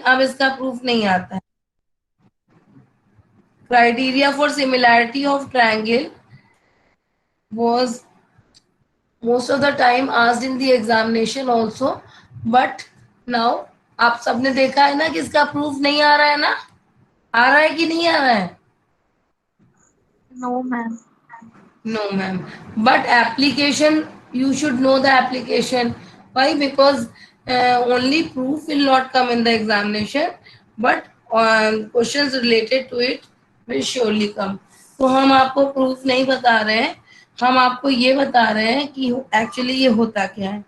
अब इसका प्रूफ नहीं आता है। Criteria for similarity of triangle was most of the time asked in the examination also, but now आप सबने देखा है ना कि इसका प्रूफ नहीं आ रहा है ना, आ रहा है कि नहीं आ रहा है? No ma'am. No, ma'am. But application, you should know the application. Why? Because only proof will not come in the examination, but questions related to it will surely come. तो हम आपको प्रूफ नहीं बता रहे हैं, हम आपको ये बता रहे हैं कि एक्चुअली ये होता क्या है।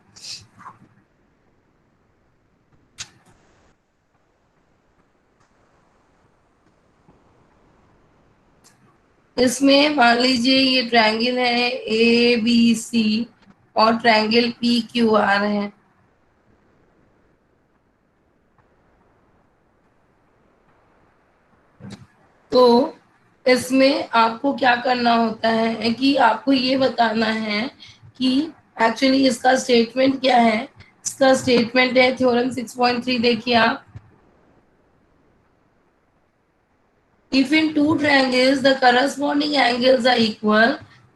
इसमें मान लीजिए ये ट्रायंगल है ए बी सी और ट्रायंगल पी क्यू आर है। तो इसमें आपको क्या करना होता है कि आपको ये बताना है कि एक्चुअली इसका स्टेटमेंट क्या है। इसका स्टेटमेंट है थ्योरम 6.3, देखिए आप। If in two triangles the corresponding angles are equal,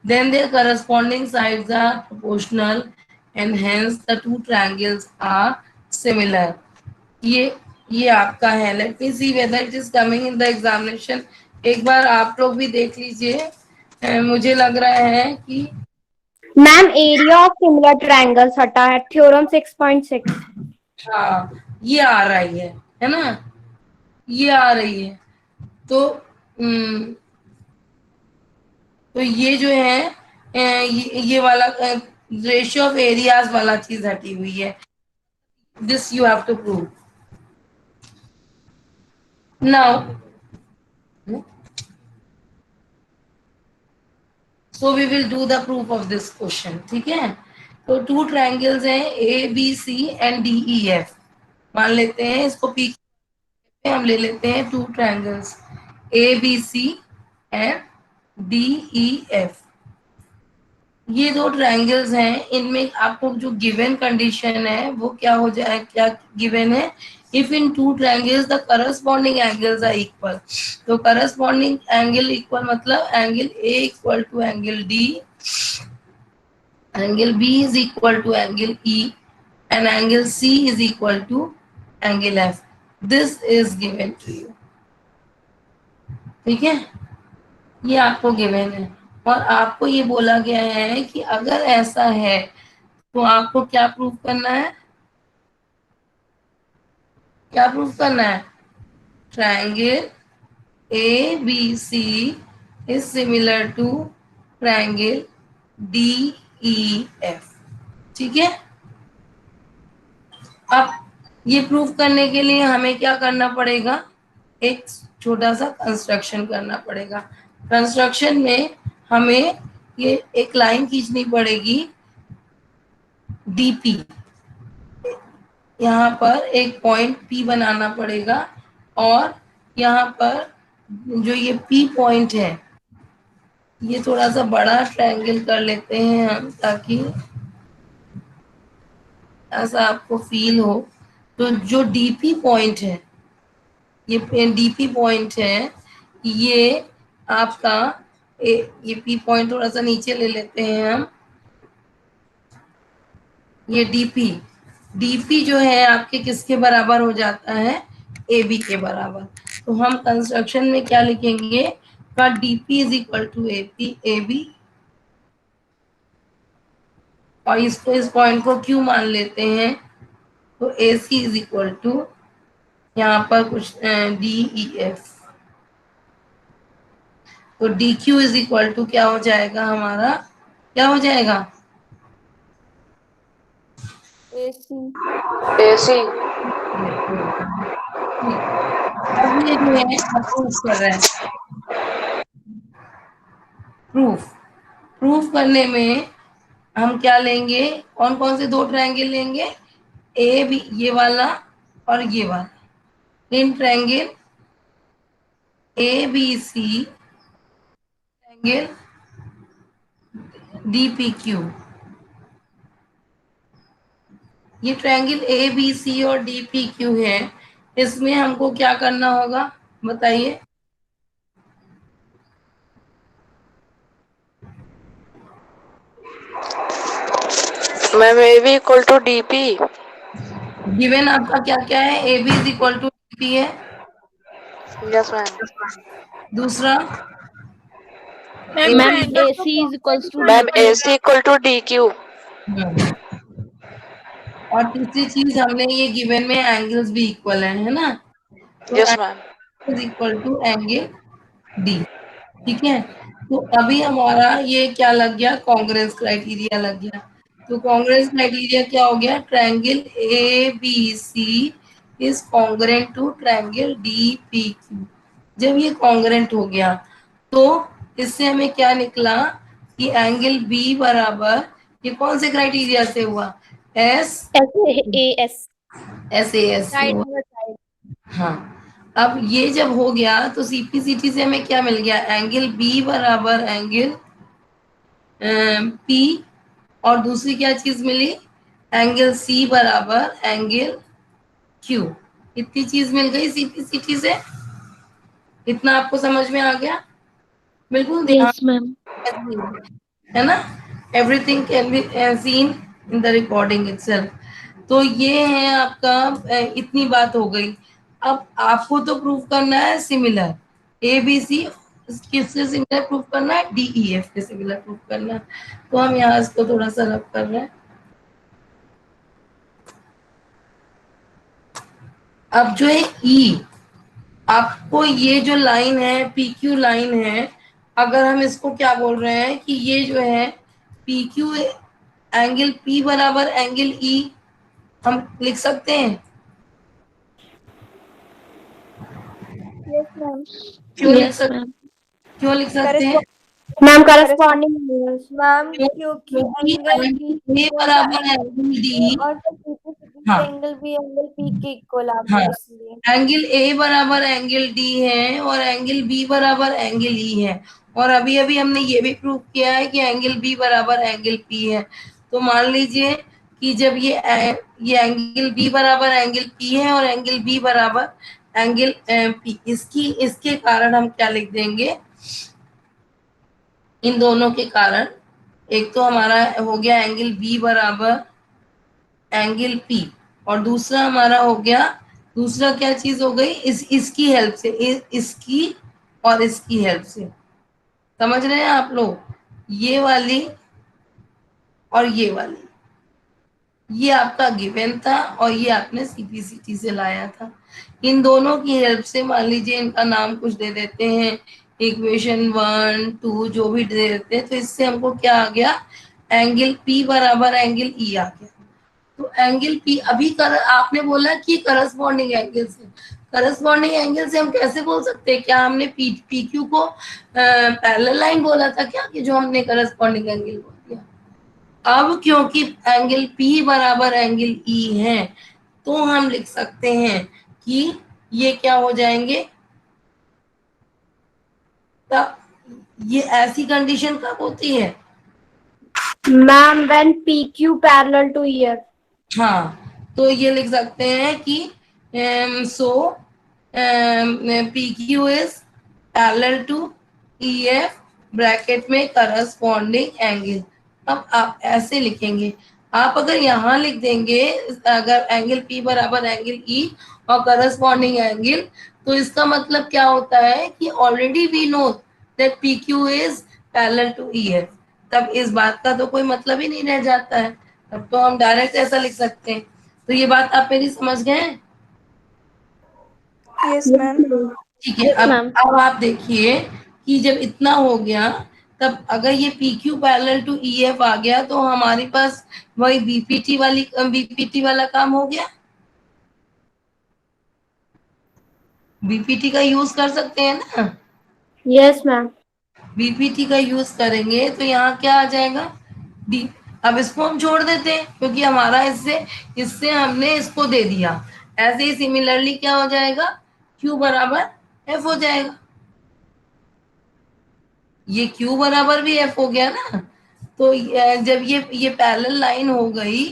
then their corresponding sides are proportional and hence the two triangles are similar. ये ये आपका है। Let me see whether it is coming in the examination. एक बार आप लोग भी देख लीजिए। मुझे लग रहा है कि ma'am area of similar triangles हटा है, थ्योरम 6.6। हाँ ये आ रही है ना, ये आ रही है। तो तो ये जो है ये वाला रेशियो ऑफ एरियाज वाला चीज हटी हुई है। This you have to prove now. So we will do the proof of this question, ठीक है। तो टू ट्रायंगल्स हैं A B C and D E F. मान लेते हैं इसको पी, हम ले लेते हैं two triangles A B C and D E F. ये दो ट्रायंगल्स हैं, इनमें आपको जो गिवन कंडीशन है वो क्या हो जाए, क्या गिवन है? If in two triangles the corresponding angles are equal. तो करस्पॉन्डिंग एंगल इक्वल मतलब angle A equal to angle D, angle B is equal to angle E and angle C is equal to angle F. This is given to you. ठीक है, ये आपको given है और आपको ये बोला गया है कि अगर ऐसा है तो आपको क्या प्रूफ करना है? क्या प्रूफ करना है? Triangle A B C is similar to triangle D E F. ठीक है, अब ये प्रूफ करने के लिए हमें क्या करना पड़ेगा? एक छोटा सा कंस्ट्रक्शन करना पड़ेगा। कंस्ट्रक्शन में हमें ये एक लाइन खींचनी पड़ेगी डीपी। यहाँ पर एक पॉइंट पी बनाना पड़ेगा और यहाँ पर जो ये पी पॉइंट है, ये थोड़ा सा बड़ा ट्रायंगल कर लेते हैं हम ताकि ऐसा आपको फील हो। तो जो डीपी पॉइंट है, ये डीपी पॉइंट है, ये आपका ये पी पॉइंट थोड़ा सा नीचे ले लेते हैं हम। ये डीपी डीपी जो है आपके किसके बराबर हो जाता है? ए बी के बराबर। तो हम कंस्ट्रक्शन में क्या लिखेंगे? का DP is equal to A B, और इसको इस पॉइंट को क्यू मान लेते हैं। तो A C is equal to यहाँ पर कुछ डी ई एफ। तो D Q is equal to क्या हो जाएगा हमारा? क्या हो जाएगा? AC। ऐसे ही। अब ये जो है प्रूफ कर रहा है। प्रूफ प्रूफ करने में हम क्या लेंगे? कौन कौन से दो ट्रायंगल लेंगे? ए बी, ये वाला और ये वाला। इन triangle A B C, triangle D P Q. ये ट्रायंगल ए बी सी और डी पी क्यू है, इसमें हमको क्या करना होगा बताइए? Ma'am A B equal to D P. Given आपका क्या क्या है? A B is equal to P है। Yes ma'am. दूसरा मैम मैम ट्रायंगल का AC is equals to ma'am DQ. A C equal to D Q. और तीसरी चीज हमने ये गिवन में एंगल्स भी इक्वल है ना? तो yes ma'am. Is equal to angle D. ठीक है, तो अभी हमारा ये क्या लग गया? कॉन्ग्रुएंस क्राइटेरिया लग गया। तो कॉन्ग्रुएंस क्राइटेरिया क्या हो गया? Triangle A B C is congruent to triangle D P Q. जब ये कॉन्ग्रुएंट हो गया तो इससे हमें क्या निकला कि एंगल बी बराबर, ये कौन से क्राइटेरिया से हुआ? S SAS. S A S से Right हुआ। hand side. हाँ, अब ये जब हो गया तो सीपीसीटी से हमें क्या मिल गया? एंगल बी बराबर एंगल पी, और दूसरी क्या चीज मिली? एंगल सी बराबर एंगल क्यू। इतनी चीज मिल गई सीपीसीटी से। इतना आपको समझ में आ गया? बिल्कुल ध्यान Yes, ma'am. है ना? Everything can be seen in the recording itself. तो ये है आपका इतनी बात हो गई। अब आपको तो प्रूव करना है सिमिलर ए बी सी, किससे सिमिलर प्रूव करना है? डी ई एफ के सिमिलर प्रूव करना है। तो हम यहाँ इसको थोड़ा सा रब कर रहे हैं। अब जो है ई, आपको ये जो लाइन है पी क्यू लाइन है, अगर हम इसको क्या बोल रहे हैं कि ये जो है पी क्यू एंगल पी बराबर एंगल ई, हम लिख सकते हैं? Yes ma'am. क्यों लिख Yes, सकते? ma'am. क्यों लिख सकते हैं? Ma'am, corresponding angles. मैम क्यों? क्योंकि क्योंकि angle P angle A equal का बराबर एंगल एंगल पी डी। और तो पीछे हाँ, एंगल भी एंगल पी के इक्वल आ हाँ, गया इसलिए। एंगल ए बराबर एंगल डी है और एंगल बी बराबर एंगल ई है। और अभी अभी हमने ये भी प्रूव किया है कि एंगल बी बराबर एंगल पी है। तो मान लीजिए कि जब ये एंगल बी बराबर एंगल पी है और एंगल बी बराबर एंगल पी, इसके कारण हम क्या लिख देंगे? इन दोनों के कारण, एक तो हमारा हो गया एंगल बी बराबर एंगल पी, और दूसरा हमारा हो गया, दूसरा क्या चीज हो गई? इसकी हेल्प से, इसकी और इसकी हेल्प से। समझ रहे हैं आप लोग? ये वाली और ये वाली, ये आपका गिवन था और ये आपने सीपीसीटी से लाया था। इन दोनों की हेल्प से मान लीजिए इनका नाम कुछ दे देते हैं, इक्वेशन 1 2 जो भी दे देते हैं, तो इससे हमको क्या आ गया? एंगल पी बराबर एंगल ई आ गया। तो एंगल पी अभी आपने बोला कि करस्पॉन्डिंग एंगल से, करस्पॉन्डिंग एंगल से हम कैसे बोल सकते हैं? क्या हमने पी पी क्यू को पैरेलल लाइन बोला था क्या, कि जो हमने करस्पॉन्डिंग एंगल बोल दिया? अब क्योंकि एंगल पी बराबर एंगल ई है, तो हम लिख सकते हैं कि ये क्या हो जाएंगे? तब ये ऐसी कंडीशन कब होती है? Ma'am, when PQ parallel to EF. हाँ, तो ये लिख सकते हैं कि so P Q is parallel to E F, bracket में करस्पॉन्डिंग एंगल। अब आप ऐसे लिखेंगे। आप अगर यहाँ लिख देंगे, अगर एंगल पी बराबर एंगल ई और करस्पॉन्डिंग एंगल, तो इसका मतलब क्या होता है कि already we know that P Q is parallel to E F. तब इस बात का तो कोई मतलब ही नहीं रह जाता है, तब तो हम डायरेक्ट ऐसा लिख सकते हैं। तो ये बात आप मेरी समझ गए हैं? Yes Yes, ma'am. ma'am. ठीक है, Yes, अब ma'am. अब आप देखिए कि जब इतना हो गया, तब अगर ये P Q parallel to E F आ गया, तो हमारे पास वही बीपीटी वाला काम हो गया। बीपीटी का यूज कर सकते हैं ना? Yes, ma'am. बीपीटी का यूज करेंगे तो यहाँ क्या आ जाएगा? डी। अब इसको हम छोड़ देते हैं क्योंकि हमारा इससे इससे हमने इसको दे दिया। ऐसे ही सिमिलरली क्या हो जाएगा? क्यू बराबर एफ हो जाएगा। ये क्यू बराबर भी एफ हो गया ना। तो जब ये पैरेलल लाइन हो गई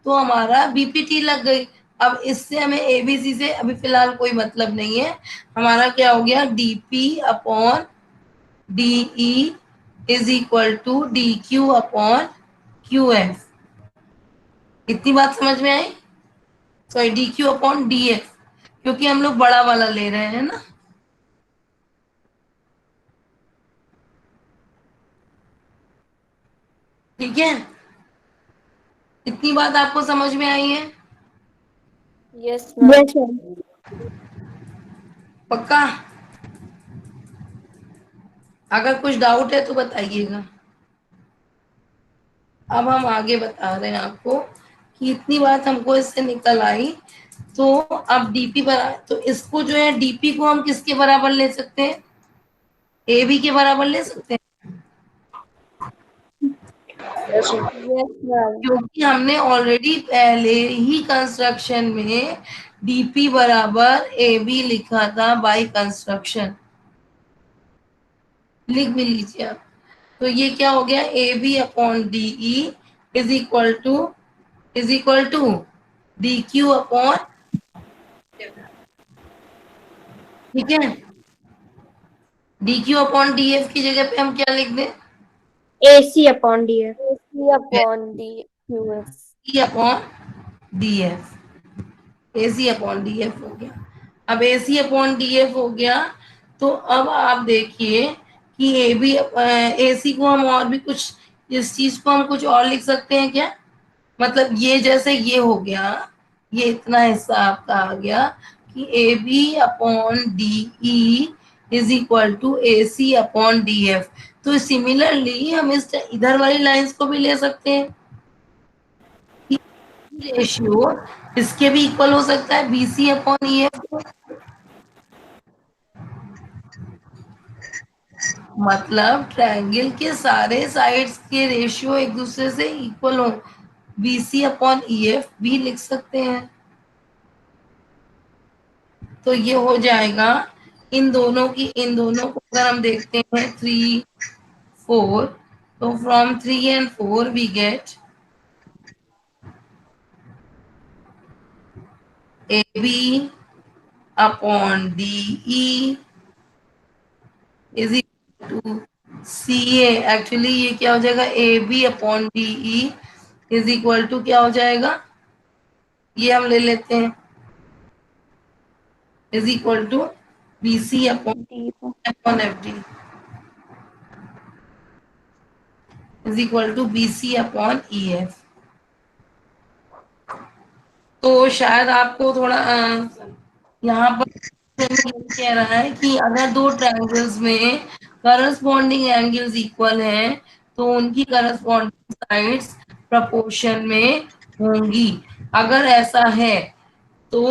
तो हमारा बीपीटी लग गई। अब इससे हमें एबीसी से अभी फिलहाल कोई मतलब नहीं है। हमारा क्या हो गया, DP upon DE is equal to D Q upon Q F. इतनी बात समझ में आई? Sorry, D Q upon D F, क्योंकि हम लोग बड़ा वाला ले रहे हैं ना। ठीक है, इतनी बात आपको समझ में आई है? Yes ma'am. Yes ma'am. पक्का? अगर कुछ डाउट है तो बताइएगा। अब हम आगे बता रहे हैं आपको कि इतनी बात हमको इससे निकल आई। तो अब डीपी बराबर, तो इसको जो है डीपी को हम किसके बराबर ले सकते हैं, ए बी के बराबर ले सकते हैं, Yes, ma'am. Yes ma'am. क्योंकि हमने ऑलरेडी पहले ही कंस्ट्रक्शन में डीपी बराबर ए बी लिखा था बाय कंस्ट्रक्शन। लिख भी लीजिए आप। तो ये क्या हो गया, A B upon D E is equal to D Q upon, ठीक है, D Q upon D F की जगह पे हम क्या लिख दें, AC upon DF। AC upon D Q F. E upon D F, A C upon D F हो गया। अब A C upon D F हो गया, तो अब आप देखिए कि ए बी ए सी को हम और भी कुछ, इस चीज को हम कुछ और लिख सकते हैं क्या, मतलब ये जैसे ये हो गया, ये इतना हिस्सा आपका आ गया कि A B upon D E is equal to A C upon D F. तो सिमिलरली हम इस इधर वाली लाइंस को भी ले सकते हैं, रेशियो इसके भी इक्वल हो सकता है बीसी अपॉन ई एफ। मतलब ट्रायंगल के सारे साइड्स के रेशियो एक दूसरे से इक्वल हो, बीसी अपॉन ई एफ भी लिख सकते हैं। तो ये हो जाएगा इन दोनों को अगर हम देखते हैं 3 4, तो from 3 and 4 we get A B upon D E is equal to C A. Actually ये क्या हो जाएगा, A B upon D E is equal to क्या हो जाएगा, ये हम ले लेते हैं, is equal to B C upon F D is equal to B C upon E F. तो शायद आपको थोड़ा यहाँ पर कह रहा है कि अगर दो ट्रायंगल्स में करस्पॉन्डिंग एंगल्स इक्वल हैं तो उनकी करस्पॉन्डिंग साइड्स प्रोपोर्शन में होंगी। अगर ऐसा है तो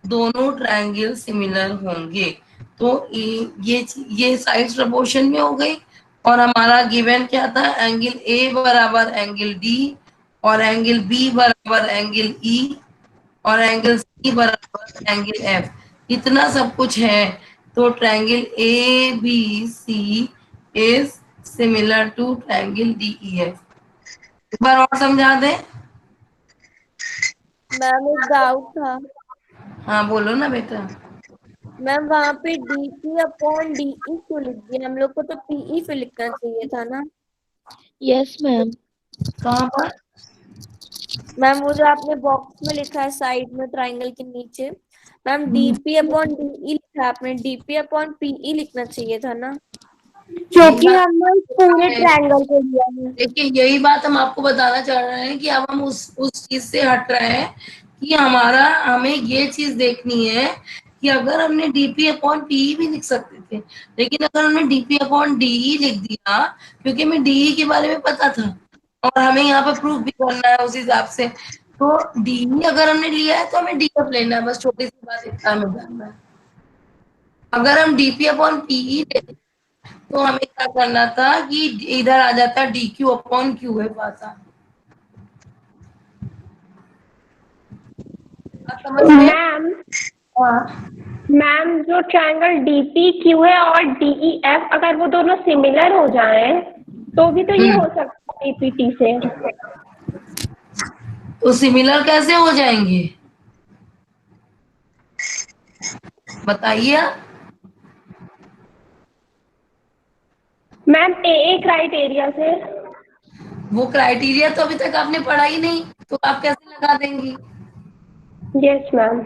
दोनों ट्रायंगल सिमिलर होंगे। तो ये साइड्स प्रोपोर्शन में हो गई, और हमारा गिवन क्या था, एंगल ए बराबर एंगल डी, और एंगल बी बराबर एंगल ई, और एंगल सी बराबर एंगल एफ। इतना सब कुछ है। तो triangle A B C is similar to triangle D E F. एक बार और समझा दें। मैम एक डाउट था। हाँ बोलो ना बेटा। मैम वहाँ पे डीपी अपॉन डीई क्यों लिख दिया, हम लोग को तो पीई फिर लिखना चाहिए था ना। Yes ma'am. कहाँ पर? मैम वो जो आपने बॉक्स में लिखा है साइड में ट्राइंगल के नीचे, मैम डीपी अपॉन डीई लिखा है आपने, डीपी अपॉन पीई लिखना चाहिए था ना। क्योंकि हमने पूरे ट्रायंगल को लिया है। देखिए यही बात हम आपको बताना चाह रहे हैं कि अब हम उस चीज से हट रहे हैं कि हमें ये चीज देखनी है कि अगर हमने डीपी अपॉन पीई भी लिख सकते थे, लेकिन अगर हमने डीपी अपॉन डीई लिख दिया, क्योंकि हमें डीई के बारे में पता था और हमें यहाँ पे प्रूफ भी करना है उस हिसाब से, तो डीई अगर हमने लिया है तो हमें डीएफ लेना है। बस छोटी सी बात इतना हमें जानना है। अगर हम डीपी अपॉन पीई लेते तो हमें क्या करना था कि इधर आ जाता D Q upon Q F आता। समझ में? मैम हाँ। मैम जो ट्रायंगल DPQ है और DEF अगर वो दोनों सिमिलर हो जाएं तो भी तो ये हो सकता है DPT से। तो सिमिलर कैसे हो जाएंगे? बताइए आप। मैम ए क्राइटेरिया से। वो क्राइटेरिया तो अभी तक आपने पढ़ा ही नहीं, तो आप कैसे लगा देंगी? Yes ma'am.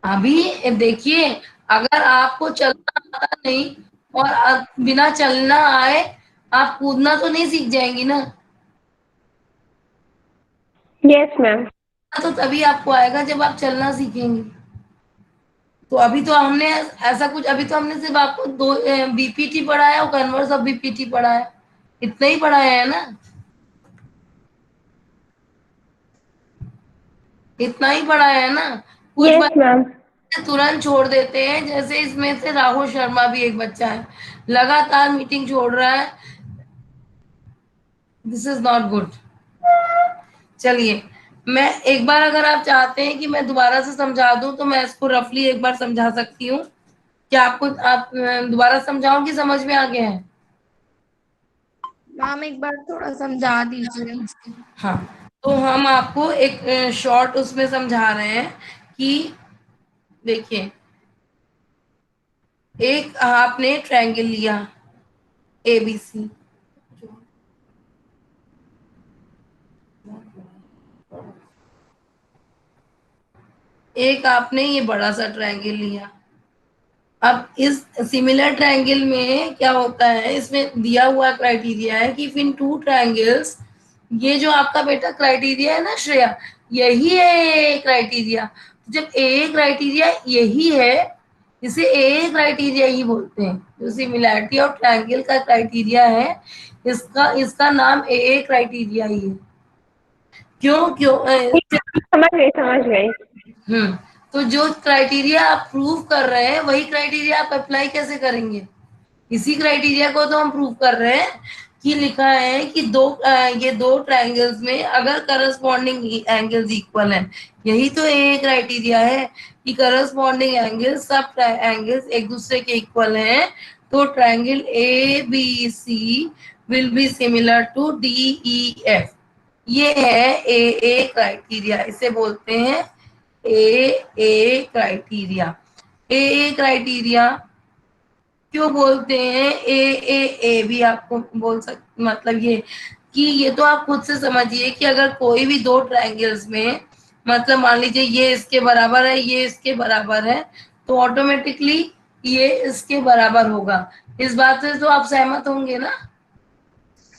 अभी देखिए, अगर आपको चलना आता नहीं और बिना चलना आए आप कूदना तो नहीं सीख जाएंगी ना। Yes ma'am. तो तभी आपको आएगा जब आप चलना सीखेंगी। तो अभी तो हमने ऐसा कुछ, अभी तो हमने सिर्फ आपको दो बीपीटी पढ़ा है और कन्वर्स ऑफ बीपीटी पढ़ा है, इतना ही पढ़ाया है ना, इतना ही पढ़ाया है ना। कुछ यस मैम। बच्चे तुरंत छोड़ देते हैं, जैसे इसमें से राहुल शर्मा भी एक बच्चा है, लगातार मीटिंग छोड़ रहा है। This is not good. चलिए, मैं एक बार, अगर आप चाहते हैं कि मैं दोबारा से समझा दूं तो मैं इसको रफली एक बार समझा सकती हूँ। क्या आपको, आप दोबारा समझाऊं कि समझ में आ गया है? मैम एक बार थोड़ा समझा दीजिए। हाँ, तो हम आपको एक शॉर्ट उसमें समझा रहे हैं कि देखिए, एक आपने ट्रायंगल लिया एबीसी, एक आपने ये बड़ा सा ट्रायंगल लिया। अब इस सिमिलर ट्रायंगल में क्या होता है, इसमें दिया हुआ क्राइटेरिया है कि इन टू ट्रायंगल्स, ये जो आपका बेटा क्राइटेरिया है ना श्रेया, यही है क्राइटेरिया। जब ए क्राइटेरिया यही है, इसे ए क्राइटेरिया ही बोलते हैं। जो सिमिलैरिटी ऑफ ट्रायंगल का क्राइटेरिया है, इसका इसका नाम ए क्राइटेरिया ही है। क्यों क्यों समझ गई समझ गई। तो जो क्राइटेरिया आप प्रूव कर रहे हैं, वही क्राइटेरिया आप अप्लाई कैसे करेंगे? इसी क्राइटेरिया को तो हम प्रूव कर रहे हैं कि लिखा है कि ये दो ट्रायंगल्स में अगर करस्पॉन्डिंग एंगल्स इक्वल हैं, यही तो एक क्राइटेरिया है कि करस्पॉन्डिंग एंगल्स, सब एंगल्स एक दूसरे के इक्वल हैं, तो triangle A B C will be similar to D E F. ये है ए क्राइटेरिया, इसे बोलते हैं ए क्राइटेरिया। ए क्राइटेरिया क्यों बोलते हैं? ए भी आपको बोल सकते, मतलब ये कि ये तो आप खुद से समझिए कि अगर कोई भी दो ट्रायंगल्स में, मतलब मान लीजिए ये इसके बराबर है, ये इसके बराबर है, तो ऑटोमेटिकली ये इसके बराबर होगा। इस बात से तो आप सहमत होंगे ना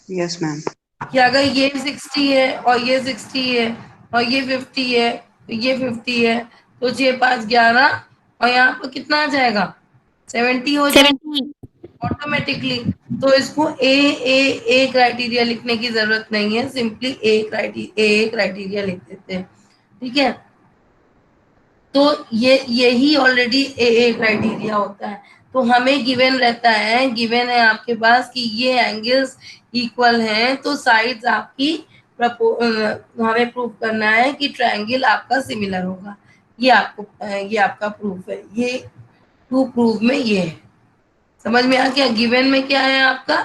यस मैम। कि अगर ये 60 है और ये 60 है और ये 50 है, तो ये 50 है, तो 6 5 11, और यहाँ पर कितना आ जाएगा? 70 हो जाएगा 70। ऑटोमेटिकली। तो इसको ए क्राइटेरिया लिखने की जरूरत नहीं है, सिंपली ए क्राइटेरिया लिख देते हैं। ठीक है, तो ये यही ऑलरेडी ए क्राइटेरिया होता है। तो हमें गिवन रहता है, गिवन है आपके पास कि ये एंगल्स इक्वल हैं, तो साइड्स आपकी हमें प्रूव करना है कि ट्रायंगल आपका सिमिलर होगा। ये आपको ये आपका प्रूफ है, ये टू प्रूव में ये है। समझ में आ गया? गिवन में क्या है आपका?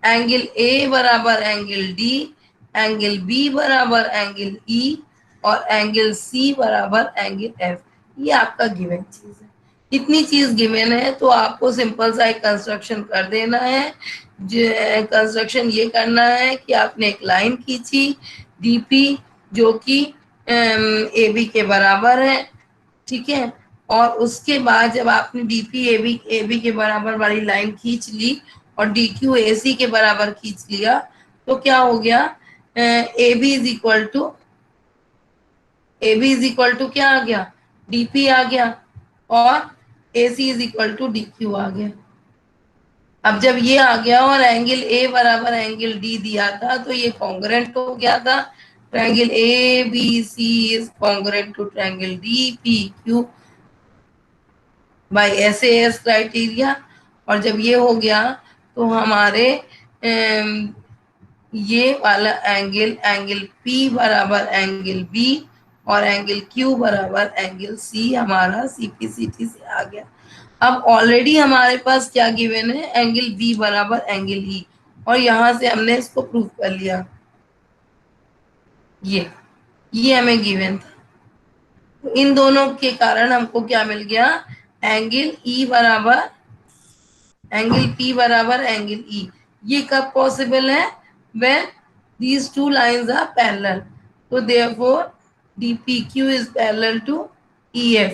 एंगल ए बराबर एंगल डी, एंगल बी बराबर एंगल ई, और एंगल सी बराबर एंगल एफ। ये आपका गिवन चीज है। इतनी चीज गिवन है, तो आपको सिंपल सा एक कंस्ट्रक्शन कर देना है। कंस्ट्रक्शन ये करना है कि आपने एक लाइन खींची डीपी, जो कि ए बी के बराबर है। ठीक है, और उसके बाद जब आपने डीपी ए बी के बराबर वाली लाइन खींच ली और डी क्यू ए सी के बराबर खींच लिया, तो क्या हो गया? A B is equal to, क्या आ गया? डीपी आ गया, और A C is equal to D Q आ गया। अब जब ये आ गया और एंगल ए बराबर एंगल डी दिया था, तो ये कॉन्ग्रुएंट हो गया था। Triangle A B C is congruent to triangle D P Q by SAS criteria. और जब ये हो गया, तो हमारे ये वाला एंगल, एंगल P बराबर एंगल B और एंगल Q बराबर एंगल C, हमारा CPCT से आ गया। अब ऑलरेडी हमारे पास क्या गिवन है? एंगल B बराबर एंगल E, और यहां से हमने इसको प्रूव कर लिया। ये हमें गिवन था। इन दोनों के कारण हमको क्या मिल गया, एंगल ई बराबर एंगल पी बराबर एंगल ई। ये कब पॉसिबल है, when these two lines are parallel, तो therefore dpq is parallel to ef,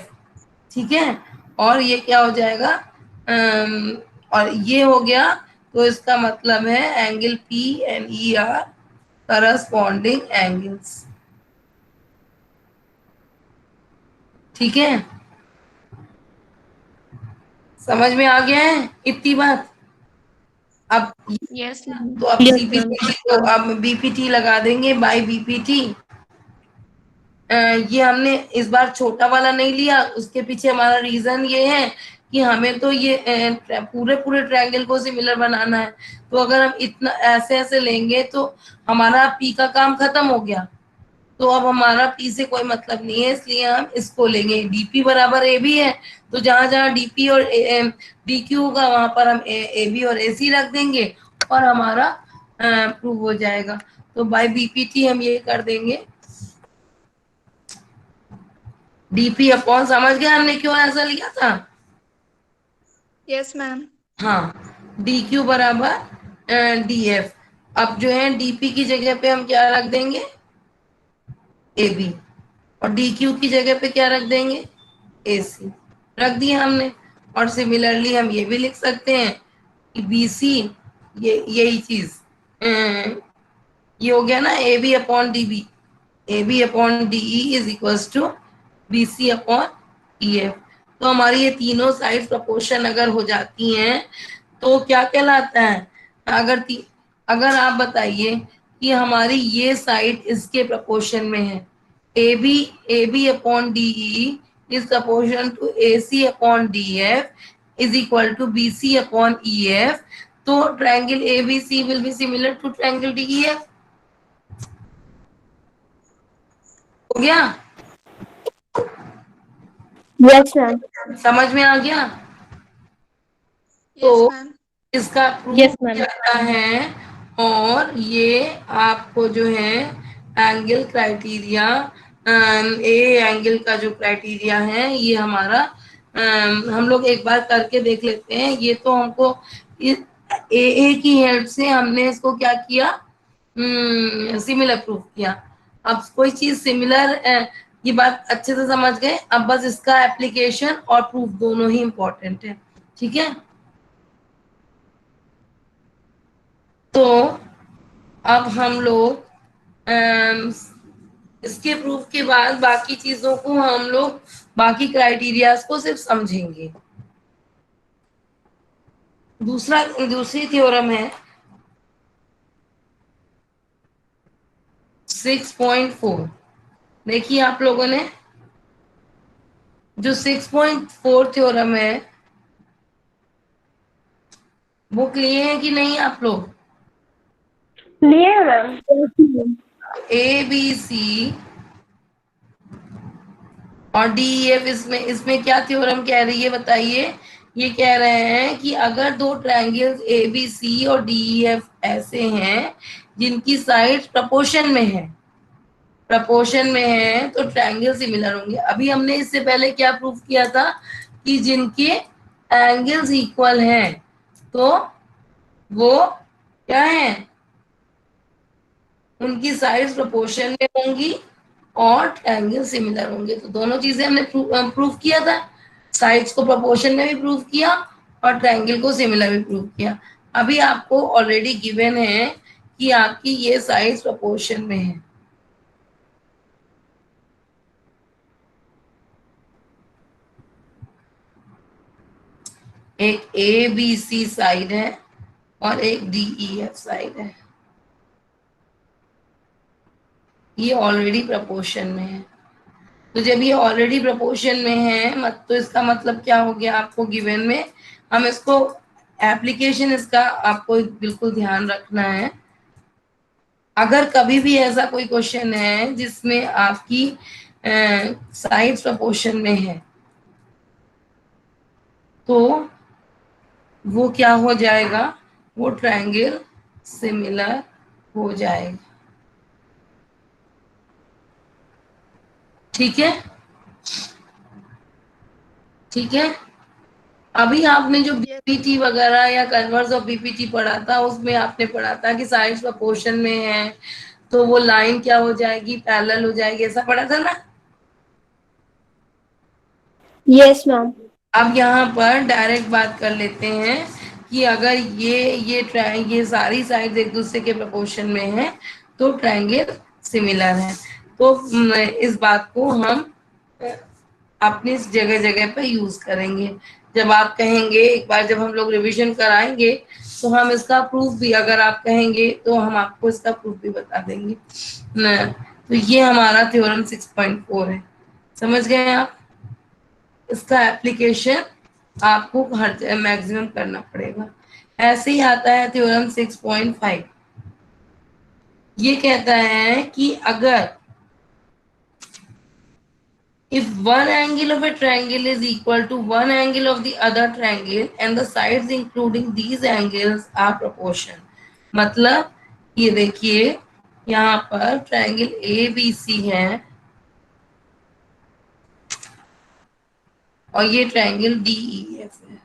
ठीक है। और ये क्या हो जाएगा, और ये हो गया, तो इसका मतलब है angle P and E R corresponding angles, ठीक है। समझ में आ गया है इतनी बात। अब यस मैम। तो अब Yes, ma'am. सीपीटी को अब बीपीटी लगा देंगे बाय बीपीटी। ये हमने इस बार छोटा वाला नहीं लिया, उसके पीछे हमारा रीजन ये है कि हमें तो ये पूरे पूरे ट्रायंगल को सिमिलर बनाना है। तो अगर हम इतना ऐसे ऐसे लेंगे तो हमारा पी का काम खत्म हो गया, तो अब हमारा पी से कोई मतलब नहीं है, इसलिए हम इसको लेंगे। डीपी बराबर ए बी है, तो जहां जहां डीपी और डी क्यू होगा वहां पर हम ए बी और ए सी रख देंगे और हमारा प्रूव हो जाएगा। तो बाय बीपीटी हम ये कर देंगे, डीपी अपॉन, समझ गया हमने क्यों ऐसा लिया था। Yes ma'am. हाँ, डी क्यू बराबर डी एफ। अब जो है डीपी की जगह पे हम क्या रख देंगे, ए बी, और डी क्यू की जगह पे क्या रख देंगे, ए सी, रख दिया हमने। और सिमिलरली हम ये भी लिख सकते हैं कि बी सी, ये यही चीज ये हो गया ना, A B upon D B, A B upon D E is equals to B C upon E F. तो हमारी ये तीनों साइड प्रपोर्शन अगर हो जाती हैं तो क्या कहलाता है, अगर अगर आप बताइए कि हमारी ये साइड इसके प्रपोर्शन में है, A B upon D E is proportion to A C upon D F is equal to B C upon E F, तो triangle A B C will be similar to triangle D E F. हो गया, yes ma'am. समझ में आ गया। Yes तो ma'am. इसका proof Yes, ma'am. क्या है, और ये आपको जो है एंगल क्राइटेरिया, ए एंगल का जो क्राइटेरिया है ये हमारा, हम लोग एक बार करके देख लेते हैं। ये तो हमको ए की हेल्प से हमने इसको क्या किया, सिमिलर प्रूफ किया। अब कोई चीज सिमिलर, ये बात अच्छे से समझ गए। अब बस इसका एप्लीकेशन और प्रूफ दोनों ही इंपॉर्टेंट है, ठीक है। तो अब हम लोग इसके प्रूफ के बाद बाकी चीजों को हम लोग, बाकी क्राइटेरियाज को सिर्फ समझेंगे। दूसरी थ्योरम है 6.4। देखिए आप लोगों ने जो 6.4 थ्योरम है बुक लिए हैं कि नहीं आप लोग, लिए मैम। ए बी सी और डी एफ, इसमें क्या थ्योरम कह रही है बताइए। ये कह रहे हैं कि अगर दो ट्रायंगल्स ए बी सी और डी एफ ऐसे हैं जिनकी साइड प्रपोर्शन में है तो ट्रायंगल सिमिलर होंगे। अभी हमने इससे पहले क्या प्रूफ किया था कि जिनके एंगल्स इक्वल हैं तो वो क्या है, उनकी साइड्स प्रोपोर्शन में होंगी और ट्रायंगल सिमिलर होंगे। तो दोनों चीजें हमने प्रूफ किया था, साइड्स को प्रोपोर्शन में भी प्रूफ किया और ट्रायंगल को सिमिलर भी प्रूफ किया। अभी आपको ऑलरेडी गिवन है कि आपकी ये साइड्स प्रोपोर्शन में है, एक ए बी सी साइड है और एक डी ई एफ साइड है, ये ऑलरेडी प्रपोर्शन में है। तो जब ये ऑलरेडी प्रपोर्शन में है मत, तो इसका मतलब क्या हो गया आपको गिवन में, हम इसको एप्लीकेशन इसका आपको बिल्कुल ध्यान रखना है। अगर कभी भी ऐसा कोई क्वेश्चन है जिसमें आपकी साइड्स प्रपोर्शन में है तो वो क्या हो जाएगा, वो ट्रायंगल सिमिलर हो जाएगा, ठीक है। ठीक है। अभी आपने जो बीपीटी वगैरह या कन्वर्स ऑफ बीपीटी पढ़ा था, उसमें आपने पढ़ा था कि साइड्स प्रोपोर्शन में है तो वो लाइन क्या हो जाएगी, पैरेलल हो जाएगी, ऐसा पढ़ा था ना। Yes ma'am. अब यहाँ पर डायरेक्ट बात कर लेते हैं कि अगर ये सारी साइड्स एक दूसरे के प्रोपोर्शन में है तो ट्रायंगल सिमिलर है। तो इस बात को हम अपनी जगह जगह पे यूज करेंगे। जब आप कहेंगे, एक बार जब हम लोग रिवीजन कराएंगे तो हम इसका प्रूफ भी, अगर आप कहेंगे तो हम आपको इसका प्रूफ भी बता देंगे न। तो ये हमारा थ्योरम 6.4 है, समझ गए आप। इसका एप्लीकेशन आपको हर मैक्सिमम करना पड़ेगा। ऐसे ही आता है थ्योरम 6.5। ये कहता है कि अगर if one angle of a triangle is equal to one angle of the other triangle and the sides including these angles are proportion, मतलब ये देखिए यहाँ पर ट्रायंगल ए बी सी है और ये ट्रायंगल डी ई एफ है।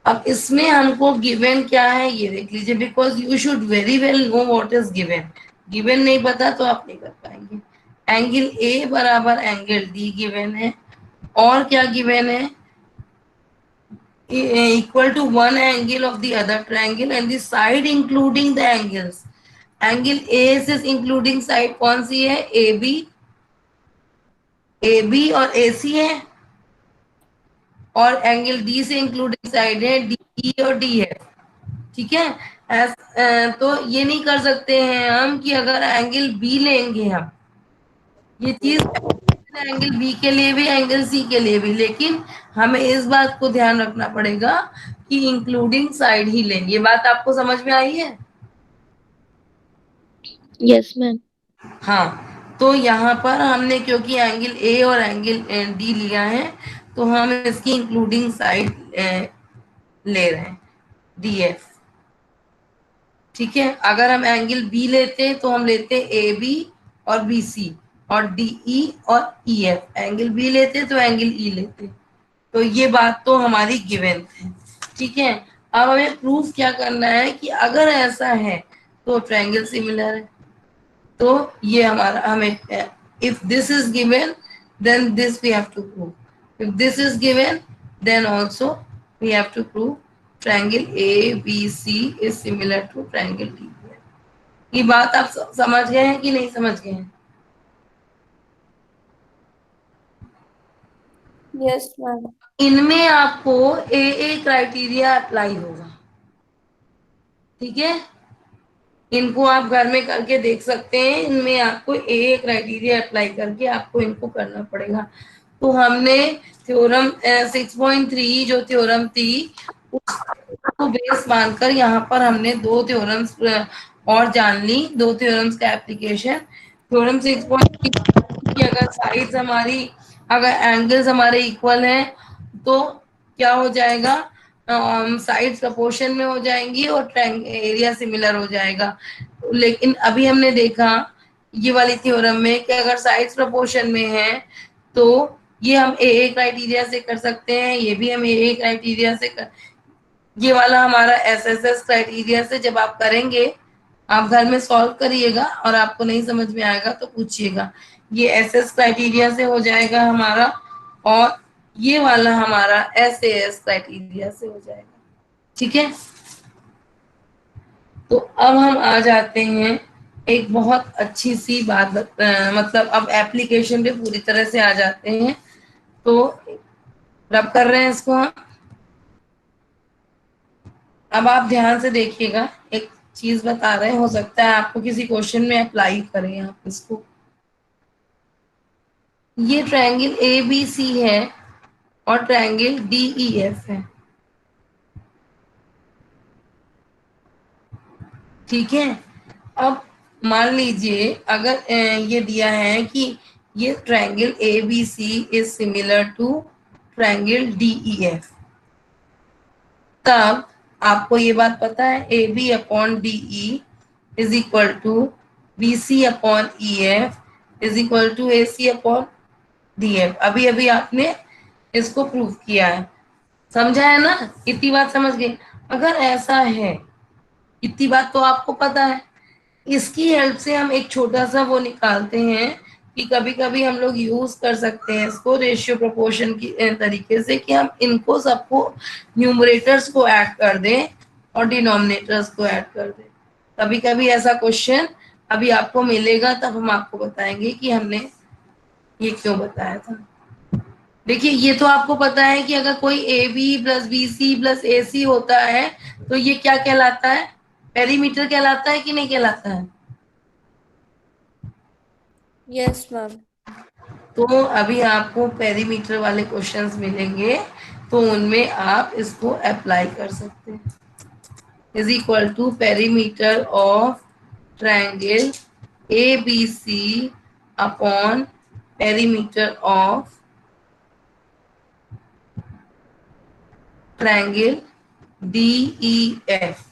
अब इसमें हमको गिवन क्या है ये देख लीजिए, because you should very well know what is given. Given नहीं पता तो आप नहीं कर पाएंगे। एंगल ए बराबर एंगल डी गिवन है, और क्या गिवन है, equal to one angle of the other triangle and the side including the angles। Angle A से इंक्लूडिंग साइड कौन सी है, ए बी और ए सी है, और एंगल डी से इंक्लूडिंग साइड है डी ई और डी एफ। ठीक है। तो ये नहीं कर सकते हैं हम कि अगर एंगल बी लेंगे हम, ये चीज एंगल बी के लिए भी एंगल सी के लिए भी, लेकिन हमें इस बात को ध्यान रखना पड़ेगा कि इंक्लूडिंग साइड ही लेंगे। ये बात आपको समझ में आई है। Yes, ma'am. हाँ, तो यहाँ पर हमने क्योंकि एंगल ए और एंगल डी लिया है तो हम इसकी इंक्लूडिंग साइड ले रहे हैं डी एफ। ठीक है। अगर हम एंगल बी लेते तो हम लेते ए बी और बी सी, और डी ई और ई एफ। एंगल बी लेते तो एंगल ई लेते। तो ये बात तो हमारी गिवन है। ठीक है। अब हमें प्रूफ क्या करना है कि अगर ऐसा है तो ट्रायंगल सिमिलर है। तो ये हमारा हमें, if this is given then this we have to prove, if this is given then also we have to prove triangle A B C is similar to triangle D. ये बात आप समझ गए हैं कि नहीं समझ गए हैं। Yes ma'am. इनमें आपको ए क्राइटेरिया अप्लाई होगा। ठीक है। इनको आप घर में करके देख सकते हैं। इनमें आपको ए क्राइटेरिया अप्लाई करके आपको इनको करना पड़ेगा। तो हमने थ्योरम 6.3 जो थ्योरम थी उसको बेस मानकर यहाँ पर हमने दो थ्योरम्स और जान ली, दो थ्योरम्स का एप्लीकेशन। थ्योरम 6.3 की अगर साइड्स हमारी, अगर एंगल्स हमारे इक्वल हैं तो क्या हो जाएगा, साइड्स प्रोपोर्शन में हो जाएंगी और एरिया सिमिलर हो जाएगा। लेकिन अभी हमने देखा ये वाली थ्योरम में कि अगर साइड्स प्रोपोर्शन में है तो ये हम ए क्राइटेरिया से कर सकते हैं, ये भी हम ए क्राइटेरिया से कर, ये वाला हमारा एसएसएस क्राइटेरिया से। जब आप करेंगे, आप घर में सॉल्व करिएगा और आपको नहीं समझ में आएगा तो पूछिएगा। ये एसएस क्राइटेरिया से हो जाएगा हमारा, और ये वाला हमारा एसएएस क्राइटेरिया से हो जाएगा। ठीक है। तो अब हम आ जाते हैं एक बहुत अच्छी सी बात, मतलब अब एप्लीकेशन पे पूरी तरह से आ जाते हैं। तो रब कर रहे हैं इसको हम। अब आप ध्यान से देखिएगा, एक चीज बता रहे हैं, हो सकता है आपको किसी क्वेश्चन में अप्लाई करें आप इसको। ये ट्रायंगल ए बी सी है और ट्रायंगल डी ई एफ है। ठीक है। अब मान लीजिए अगर ये दिया है कि ये triangle A B C is similar to triangle D E F, तब आपको ये बात पता है, A B upon D E is equal to B C upon E F is equal to A C upon D F. अभी अभी आपने इसको प्रूव किया है, समझा है ना? इतनी बात समझ गए? अगर ऐसा है, इतनी बात तो आपको पता है, इसकी हेल्प से हम एक छोटा सा वो निकालते हैं कि कभी कभी हम लोग यूज कर सकते हैं इसको रेशियो प्रोपोर्शन की तरीके से, कि हम इनको सबको न्यूमरेटर्स को ऐड कर दें और डिनोमिनेटर्स को ऐड कर दें। कभी कभी ऐसा क्वेश्चन अभी आपको मिलेगा, तब हम आपको बताएंगे कि हमने ये क्यों बताया था। देखिए, ये तो आपको पता है कि अगर कोई A B plus B C plus A C होता है तो ये क्या कहलाता है? पेरीमीटर कहलाता है कि नहीं कहलाता है? Yes ma'am. तो अभी आपको पेरीमीटर वाले क्वेश्चंस मिलेंगे, तो उनमें आप इसको अप्लाई कर सकते हैं। Is equal to perimeter of triangle A B C upon perimeter of triangle D E F.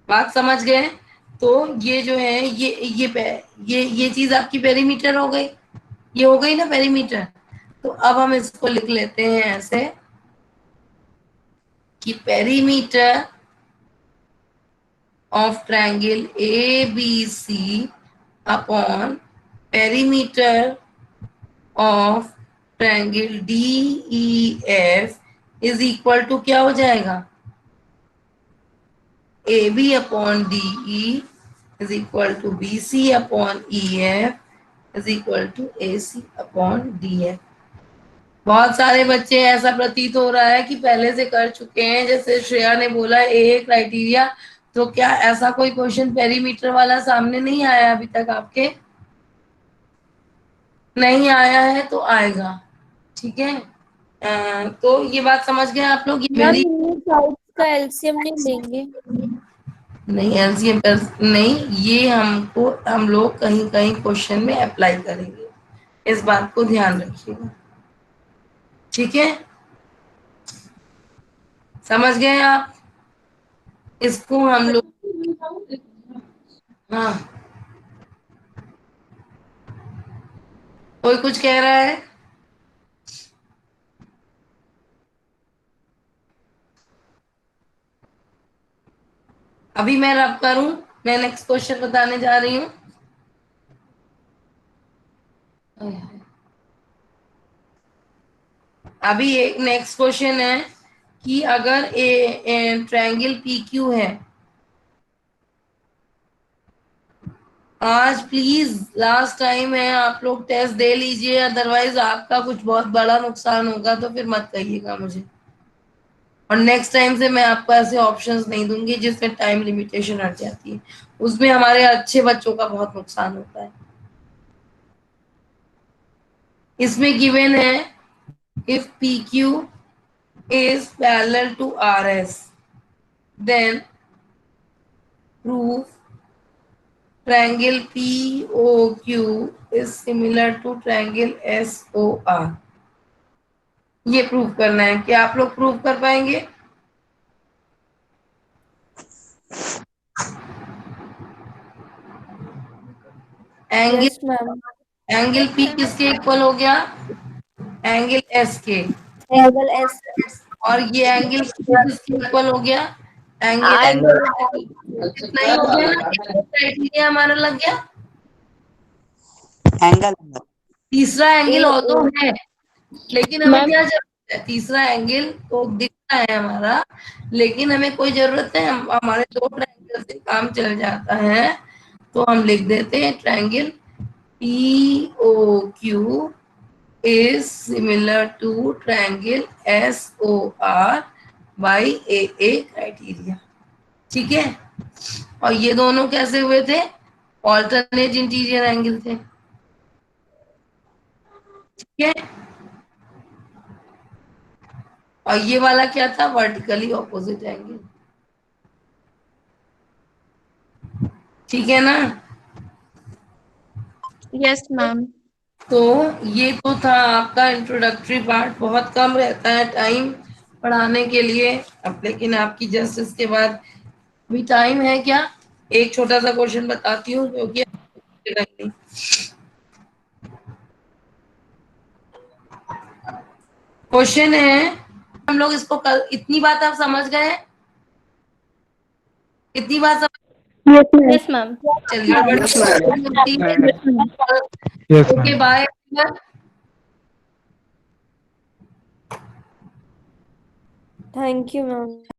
बात समझ गए? तो ये जो है ये चीज आपकी पेरीमीटर हो गई, ये हो गई ना पेरीमीटर। तो अब हम इसको लिख लेते हैं ऐसे कि perimeter of triangle A B C upon perimeter of triangle D E F is equal to क्या हो जाएगा? A B upon D E is equal to BC upon EF is equal to AC upon DF। बहुत सारे बच्चे ऐसा प्रतीत हो रहा है कि पहले से कर चुके हैं, जैसे श्रेया ने बोला ए क्राइटेरिया। तो क्या ऐसा कोई क्वेश्चन पेरीमीटर वाला सामने नहीं आया अभी तक आपके? नहीं आया है तो आएगा, ठीक है? तो ये बात समझ गए आप लोग? ये मैम मेरी इन्हीं साइड्स का एलसीएम नहीं लेंगे? नहीं, एलसीएम नहीं, ये हम लोग कहीं कहीं क्वेश्चन में अप्लाई करेंगे, इस बात को ध्यान रखिएगा, ठीक है? समझ गए आप? इसको हम लोग, हाँ, कोई कुछ कह रहा है? अभी मैं रब करूं, मैं नेक्स्ट क्वेश्चन बताने जा रही हूँ। अभी एक नेक्स्ट क्वेश्चन है कि अगर ए ट्रायंगल पी क्यू है, आज प्लीज लास्ट टाइम है, आप लोग टेस्ट दे लीजिए, अदरवाइज आपका कुछ बहुत बड़ा नुकसान होगा, तो फिर मत कहिएगा मुझे। और नेक्स्ट टाइम से मैं आपको ऐसे ऑप्शंस नहीं दूंगी जिसमें टाइम लिमिटेशन हट जाती है, उसमें हमारे अच्छे बच्चों का बहुत नुकसान होता है। इसमें गिवन है if P Q is parallel to RS, then prove triangle POQ is similar to triangle SOR। ये प्रूव करना है, क्या आप लोग प्रूव कर पाएंगे? Angle yes ma'am. Angle P किसके इक्वल हो गया? एंगल S के। Angle S. और ये एंगल Q किसके इक्वल हो गया? एंगल कितना ही हो गया ना, क्राइटेरिया हमारा लग गया। एंगल तीसरा एंगल और तो है, लेकिन हमें मैम क्या जरूरत है? तीसरा एंगल तो दिखता है हमारा, लेकिन हमें कोई जरूरत है? हमारे दो ट्रायंगल से काम चल जाता है, तो हम लिख देते हैं triangle POQ is similar to triangle SOR by AA criteria, ठीक है? और ये दोनों कैसे हुए थे? ऑल्टरनेट इंटीरियर एंगल थे, ठीक है? और ये वाला क्या था? वर्टिकली ऑपोजिट एंगल, ठीक है ना? Yes ma'am. तो ये तो था आपका इंट्रोडक्टरी पार्ट, बहुत कम रहता है टाइम, पढ़ाने के लिए। अब लेकिन आपकी जस्ट इसके बाद भी टाइम है क्या? एक छोटा सा क्वेश्चन बताती हूँ क्योंकि क्वेश्चन है, हम लोग इसको कल, इतनी बात आप समझ गए? इतनी बात समझ? Yes ma'am. चलिए गड़बड़ होती है। Yes, okay ma'am. Bye. Thank you ma'am.